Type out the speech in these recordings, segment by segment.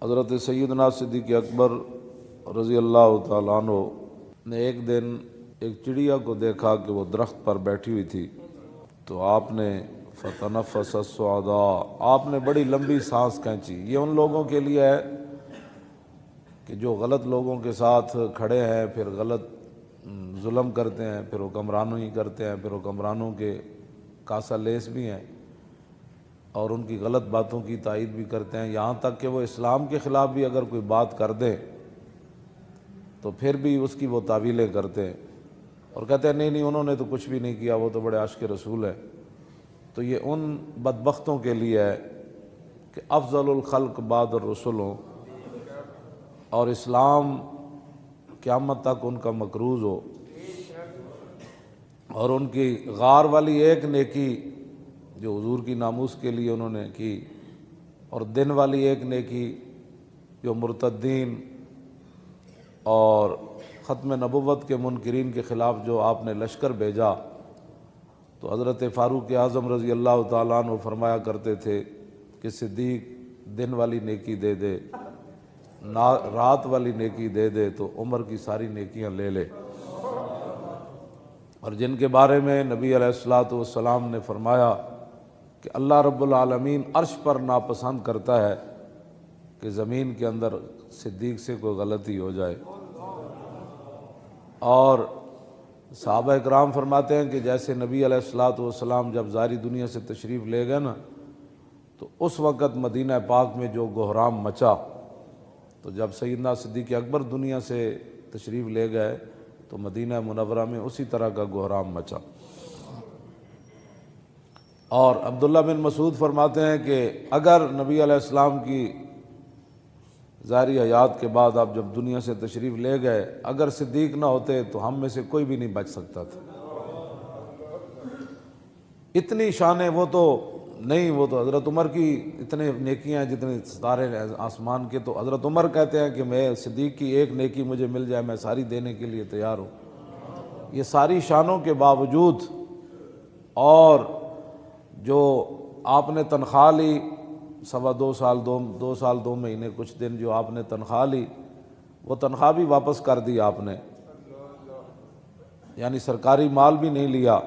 حضرت سیدنا صدیق اکبر رضی اللہ تعالیٰ عنہ نے ایک دن ایک چڑیا کو دیکھا کہ وہ درخت پر بیٹھی ہوئی تھی، تو آپ نے فتنفس الصعداء، آپ نے بڑی لمبی سانس کھینچی۔ یہ ان لوگوں کے لیے ہے کہ جو غلط لوگوں کے ساتھ کھڑے ہیں، پھر غلط ظلم کرتے ہیں، پھر حکمرانوں ہی کرتے ہیں، پھر حکمرانوں کے کاسہ لیس بھی ہیں اور ان کی غلط باتوں کی تائید بھی کرتے ہیں، یہاں تک کہ وہ اسلام کے خلاف بھی اگر کوئی بات کر دیں تو پھر بھی اس کی وہ تعویلیں کرتے ہیں اور کہتے ہیں نہیں انہوں نے تو کچھ بھی نہیں کیا، وہ تو بڑے عاشق رسول ہیں۔ تو یہ ان بدبختوں کے لیے ہے کہ افضل الخلق بعد الرسل ہوں اور اسلام قیامت تک ان کا مکروز ہو، اور ان کی غار والی ایک نیکی جو حضور کی ناموس کے لیے انہوں نے کی، اور دن والی ایک نیکی جو مرتدین اور ختم نبوت کے منکرین کے خلاف جو آپ نے لشکر بھیجا، تو حضرت فاروق اعظم رضی اللہ تعالیٰ عنہ فرمایا کرتے تھے کہ صدیق دن والی نیکی دے دے، رات والی نیکی دے دے تو عمر کی ساری نیکیاں لے لے۔ اور جن کے بارے میں نبی علیہ الصلوۃ والسلام نے فرمایا کہ اللہ رب العالمین عرش پر ناپسند کرتا ہے کہ زمین کے اندر صدیق سے کوئی غلطی ہو جائے۔ اور صحابہ اکرام فرماتے ہیں کہ جیسے نبی علیہ الصلوۃ والسلام جب ظاہری دنیا سے تشریف لے گئے نا، تو اس وقت مدینہ پاک میں جو گہرام مچا، تو جب سیدنا صدیق اکبر دنیا سے تشریف لے گئے تو مدینہ منورہ میں اسی طرح کا گہرام مچا۔ اور عبداللہ بن مسعود فرماتے ہیں کہ اگر نبی علیہ السلام کی ظاہری حیات کے بعد آپ جب دنیا سے تشریف لے گئے، اگر صدیق نہ ہوتے تو ہم میں سے کوئی بھی نہیں بچ سکتا تھا۔ اتنی شانیں وہ تو نہیں، وہ تو حضرت عمر کی اتنے نیکیاں ہیں جتنے ستارے آسمان کے، تو حضرت عمر کہتے ہیں کہ میں صدیق کی ایک نیکی مجھے مل جائے میں ساری دینے کے لیے تیار ہوں۔ یہ ساری شانوں کے باوجود، اور جو آپ نے تنخواہ لی 2.25 سال 2 سال 2 مہینے کچھ دن جو آپ نے تنخواہ لی، وہ تنخواہ بھی واپس کر دی آپ نے، یعنی سرکاری مال بھی نہیں لیا۔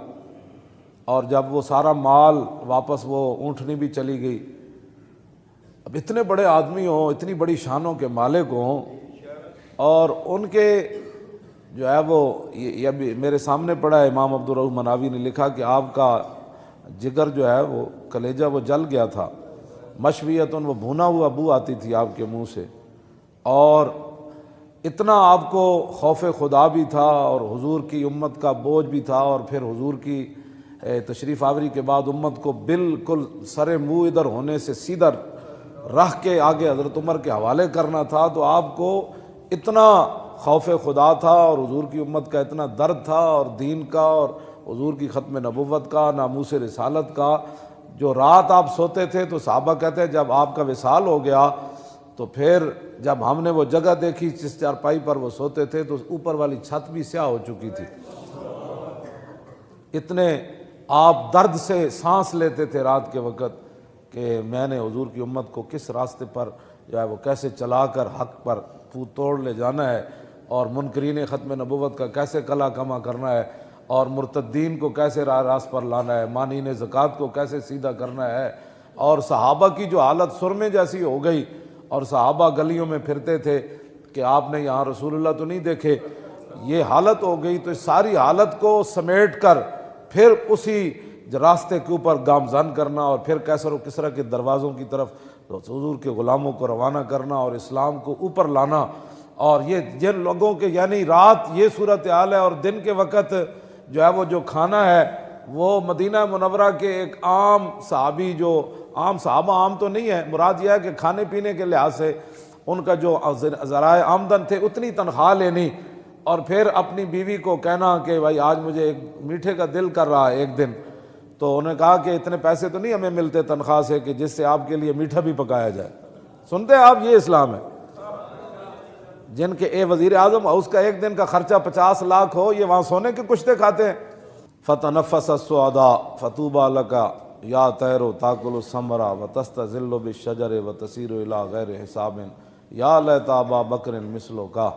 اور جب وہ سارا مال واپس، وہ اونٹنی بھی چلی گئی۔ اب اتنے بڑے آدمی ہوں، اتنی بڑی شانوں کے مالک ہوں، اور ان کے جو ہے وہ یہ بھی میرے سامنے پڑا ہے، امام عبدالرؤف مناوی نے لکھا کہ آپ کا جگر جو ہے وہ کلیجہ وہ جل گیا تھا، مشویتن وہ بھونا ہوا بو آتی تھی آپ کے منہ سے، اور اتنا آپ کو خوف خدا بھی تھا اور حضور کی امت کا بوجھ بھی تھا، اور پھر حضور کی تشریف آوری کے بعد امت کو بالکل سر منہ ادھر ہونے سے سیدھا رکھ کے آگے حضرت عمر کے حوالے کرنا تھا، تو آپ کو اتنا خوف خدا تھا اور حضور کی امت کا اتنا درد تھا، اور دین کا اور حضور کی ختم نبوت کا، ناموس رسالت کا۔ جو رات آپ سوتے تھے تو صحابہ کہتے ہیں جب آپ کا وصال ہو گیا تو پھر جب ہم نے وہ جگہ دیکھی جس چارپائی پر وہ سوتے تھے تو اوپر والی چھت بھی سیاہ ہو چکی تھی۔ اتنے آپ درد سے سانس لیتے تھے رات کے وقت کہ میں نے حضور کی امت کو کس راستے پر جو ہے وہ کیسے چلا کر حق پر پھو توڑ لے جانا ہے، اور منکرین ختم نبوت کا کیسے کلا کما کرنا ہے، اور مرتدین کو کیسے راہ راست پر لانا ہے، مانعین زکوٰۃ کو کیسے سیدھا کرنا ہے۔ اور صحابہ کی جو حالت سرمے جیسی ہو گئی، اور صحابہ گلیوں میں پھرتے تھے کہ آپ نے یہاں رسول اللہ تو نہیں دیکھے، یہ حالت ہو گئی۔ تو اس ساری حالت کو سمیٹ کر پھر اسی راستے کے اوپر گامزن کرنا، اور پھر کیسر و کسریٰ کے دروازوں کی طرف حضور کے غلاموں کو روانہ کرنا اور اسلام کو اوپر لانا۔ اور یہ جن لوگوں کے یعنی رات یہ صورتحال ہے، اور دن کے وقت جو ہے وہ جو کھانا ہے وہ مدینہ منورہ کے ایک عام صحابی، جو عام صحابہ عام تو نہیں ہے، مراد یہ ہے کہ کھانے پینے کے لحاظ سے ان کا جو ذرائع آمدن تھے اتنی تنخواہ لینی، اور پھر اپنی بیوی کو کہنا کہ بھائی آج مجھے ایک میٹھے کا دل کر رہا ہے ایک دن، تو انہوں نے کہا کہ اتنے پیسے تو نہیں ہمیں ملتے تنخواہ سے کہ جس سے آپ کے لیے میٹھا بھی پکایا جائے۔ سنتے ہیں آپ، یہ اسلام ہے۔ جن کے وزیر اعظم اس کا ایک دن کا خرچہ 50 لاکھ ہو، یہ وہاں سونے کے کشتے کھاتے ہیں۔ فتنفس الصعداء فطوبى لك یا طیرو تاکل الثمرہ و تستظل بالشجر و تسیر الی غیر حساب یا لیت ابا بکر مثلو کا۔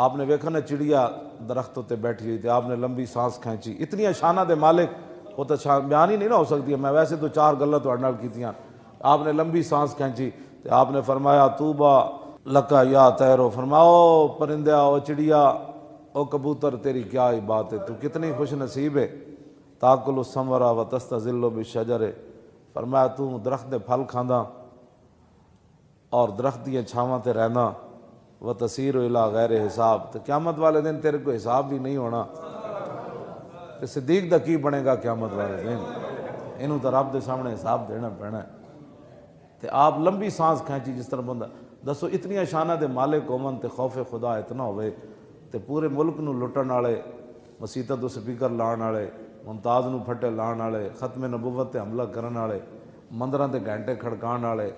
آپ نے ویکھا نا چڑیا درختوں تے بیٹھی ہوئی تھی، آپ نے لمبی سانس کھینچی، اتنی شانہ دے مالک وہ تو بیان ہی نہیں نہ ہو سکتی ہے، میں ویسے تو چار گلاں تہاڈے نال کیتیاں۔ آپ نے لمبی سانس کھینچی تو آپ نے فرمایا طوبیٰ لکا یا طیرو، فرماؤ پرندہ او چڑیا او کبوتر تیری کیا ہی بات ہے، تو کتنی خوش نصیب ہے۔ تاکل الثمرہ و تستظل بالشجر، فرمایا تو درخت دے پھل کھاندا اور درخت دیاں چھاواں تے رہنا، و تسیر الی غیر حساب، تو قیامت والے دن تیرے کو حساب بھی نہیں ہونا، تے صدیق دا کی بنے گا قیامت والے دن، انہوں تو رب دے سامنے حساب دینا پینا ہے۔ تے آپ لمبی سانس کھینچی جس طرح بندہ، دسو اتنی شانہ دے مالک ہومن تے خوف خدا اتنا ہوئے تے پورے ملک نو لٹن والے، مسیتاں تو سپیکر لان والے، ممتاز نو پھٹے لان والے، ختم نبوت تے حملہ کرن والے، مندراں تے گھنٹے کھڑکان والے،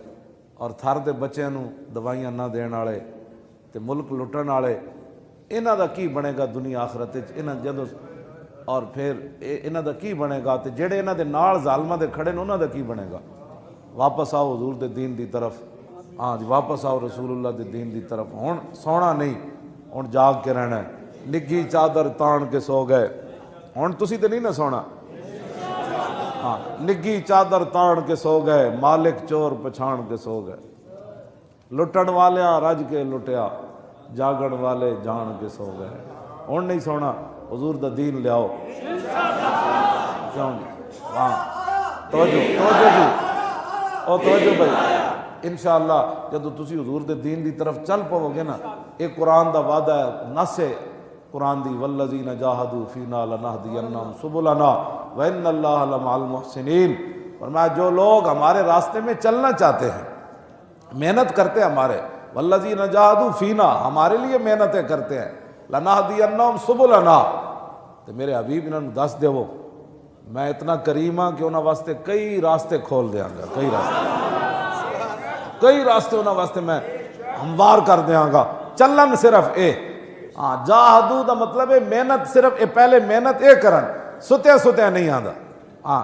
اور تھر دے بچیاں نو دوائیاں نہ دین والے تے ملک لٹن والے، انہاں دا کی بنے گا دنیا آخرت وچ؟ انہاں جدوں اور پھر انہاں دا کی بنے گا؟ تے جڑے انہاں دے نال ظالماں دے کھڑے نے انہاں دا کی بنے گا؟ واپس آؤ حضور دے دین دی طرف، ہاں جی واپس آؤ رسول اللہ دے دین دی طرف۔ ہن سونا نہیں، ہن جاگ کے رہنا ہے۔ نگھی چادر تان کے سو گئے، ہن تسی تے نہیں نہ سونا، ہاں نگھی چادر تان کے سو گئے، مالک چور پچھان کے سو گئے، لٹن والیاں رج کے لٹیا، جاگن والے جان کے سو گئے۔ ہن نہیں سونا، حضور دا دین لیاؤ، کیوں جی؟ ہاں توجہ جی، او توجہ بھائی، انشاءاللہ جدو تسی حضور دے دین دی طرف چل پاؤ گے نا، ایک قرآن دا وعدہ ہے، نص ہے قرآن دی، والذین جاہدوا فینا لنہدینہم سبلنا وان اللہ لمع المحسنین۔ فرمایا جو لوگ ہمارے راستے میں چلنا چاہتے ہیں، محنت کرتے ہیں ہمارے، والذین جاہدوا فینا، ہمارے لیے محنتیں کرتے ہیں، لنہدینہم سبلنا، تو میرے حبیب انہوں نے دس دے وہ میں اتنا کریم ہاں کہ انہاں واسطے کئی راستے کھول دیاں گا، کئی راستے انہاں واسطے میں ہموار کر دیاں گا۔ چلن صرف اے، ہاں جاہدو دا مطلب ہے محنت، صرف اے پہلے محنت اے کرن، ستیا نہیں آندا، ہاں